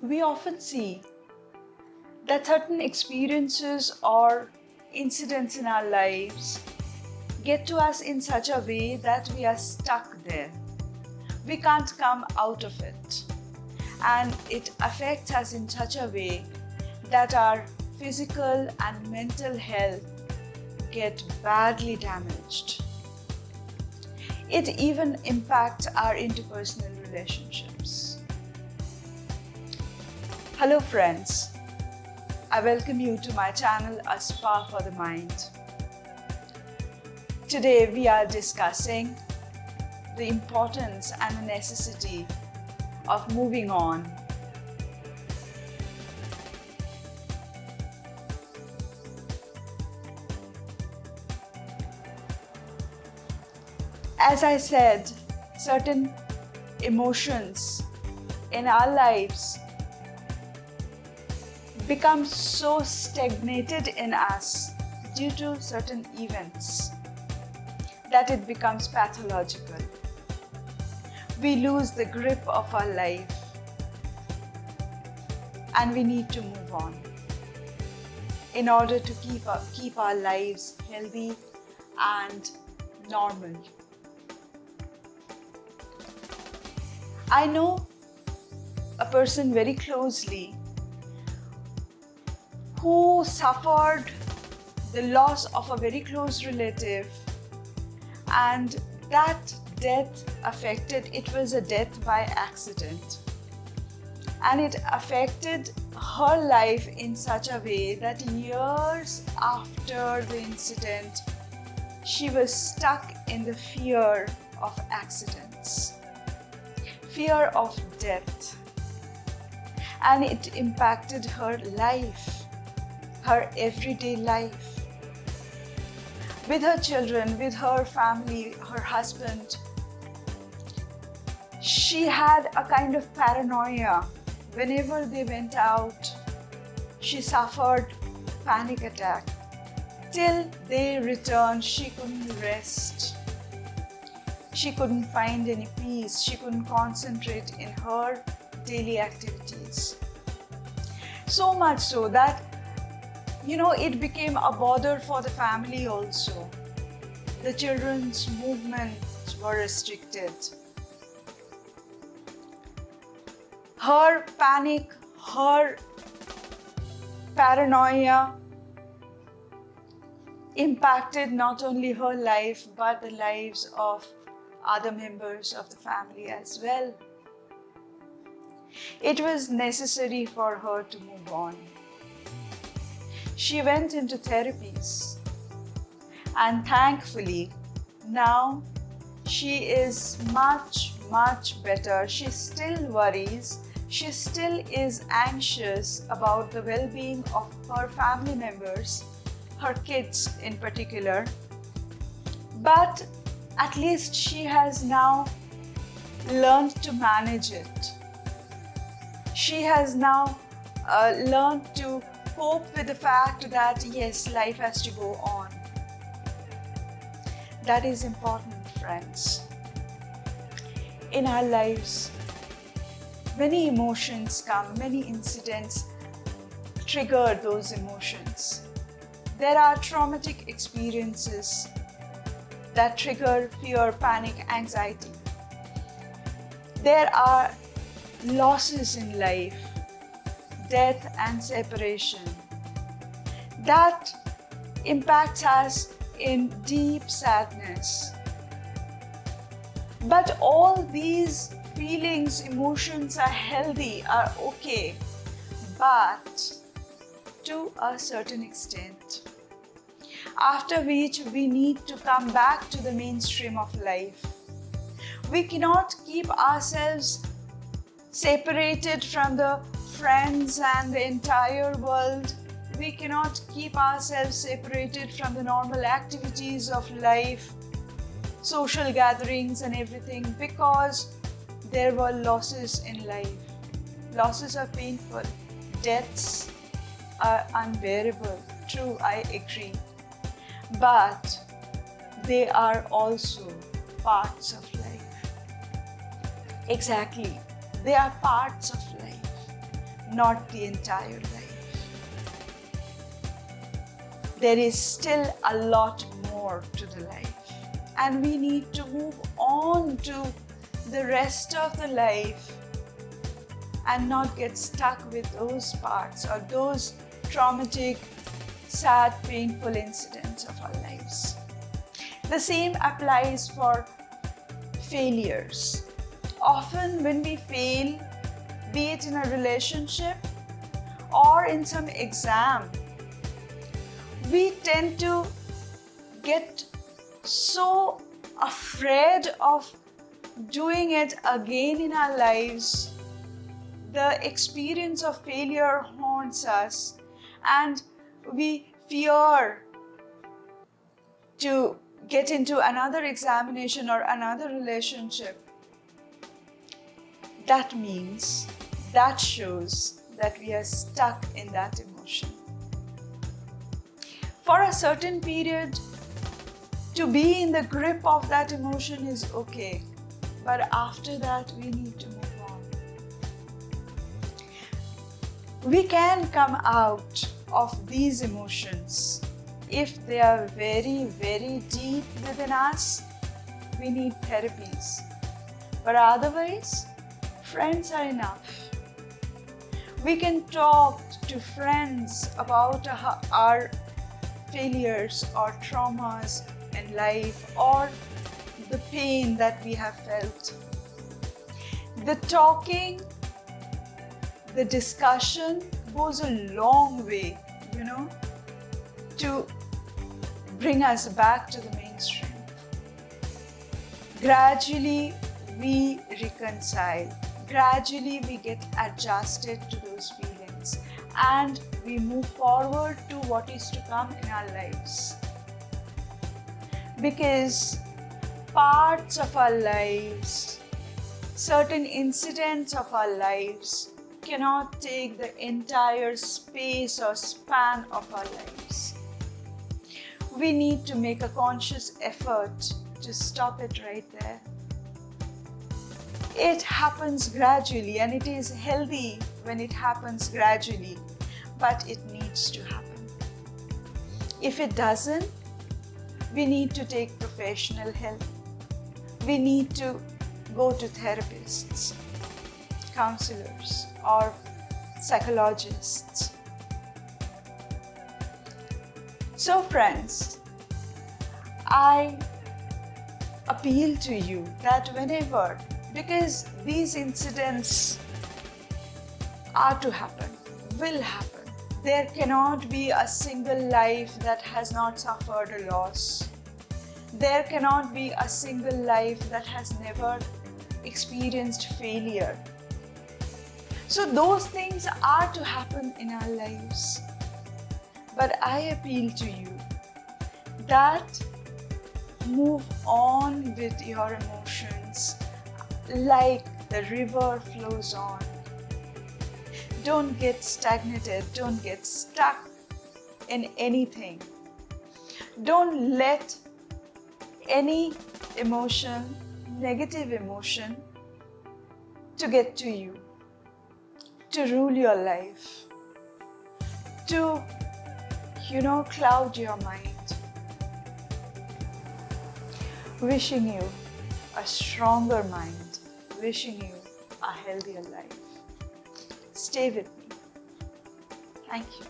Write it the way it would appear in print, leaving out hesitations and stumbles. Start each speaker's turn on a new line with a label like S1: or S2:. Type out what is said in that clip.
S1: We often see that certain experiences or incidents in our lives get to us in such a way that we are stuck there. We can't come out of it. And it affects us in such a way that our physical and mental health get badly damaged. It even impacts our interpersonal relationships. Hello friends, I welcome you to my channel A Spa for the Mind. Today we are discussing the importance and the necessity of moving on. As I said, certain emotions in our lives become so stagnated in us due to certain events that it becomes pathological. We lose the grip of our life and we need to move on in order to keep our lives healthy and normal. I know a person very closely who suffered the loss of a very close relative, and that death it was a death by accident, and it affected her life in such a way that years after the incident she was stuck in the fear of accidents, fear of death, and it impacted her life, her everyday life, with her children, with her family, her husband. She had a kind of paranoia. Whenever they went out, she suffered panic attack. Till they returned, she couldn't rest. She couldn't find any peace. She couldn't concentrate in her daily activities. So much so that, it became a bother for the family also. The children's movements were restricted. Her panic, her paranoia impacted not only her life but the lives of other members of the family as well. It was necessary for her to move on. She went into therapies, and thankfully now she is much better. She still worries, she still is anxious about the well-being of her family members, her kids in particular, but at least she has now learned to manage it. She has now learned to cope with the fact that yes, life has to go on. That is important, friends. In our lives, many emotions come, many incidents trigger those emotions. There are traumatic experiences that trigger fear, panic, anxiety. There are losses in life, death and separation, that impacts us in deep sadness. But all these feelings, emotions are healthy, are okay, but to a certain extent, after which we need to come back to the mainstream of life. We cannot keep ourselves separated from the friends and the entire world. We cannot keep ourselves separated from the normal activities of life, social gatherings and everything, because there were losses in life. Losses are painful. Deaths are unbearable. True, I agree. But they are also parts of life. Exactly. They are parts of life. not the entire life. There is still a lot more to the life, and we need to move on to the rest of the life and not get stuck with those parts or those traumatic, sad, painful incidents of our lives. The same applies for failures. Often when we fail, be it in a relationship or in some exam, we tend to get so afraid of doing it again in our lives. The experience of failure haunts us, and we fear to get into another examination or another relationship. That means, that shows that we are stuck in that emotion. For a certain period, to be in the grip of that emotion is okay, but after that, we need to move on. We can come out of these emotions if they are very, very deep within us. We need therapies, but otherwise, friends are enough. We can talk to friends about our failures or traumas in life or the pain that we have felt. The talking, the discussion goes a long way, to bring us back to the mainstream. Gradually, we reconcile. Gradually, we get adjusted to those feelings and we move forward to what is to come in our lives. Because parts of our lives, certain incidents of our lives cannot take the entire space or span of our lives. We need to make a conscious effort to stop it right there. It happens gradually, and it is healthy when it happens gradually, but it needs to happen. If it doesn't, we need to take professional help. We need to go to therapists, counselors, or psychologists. So friends, I appeal to you that whenever, because these incidents are to happen, will happen. There cannot be a single life that has not suffered a loss. There cannot be a single life that has never experienced failure. So those things are to happen in our lives. But I appeal to you that move on with your emotions like the river flows on. Don't get stagnated, don't get stuck in anything. Don't let any emotion, negative emotion, to get to you, to rule your life, to, cloud your mind. Wishing you a stronger mind, wishing you a healthier life. Stay with me. Thank you.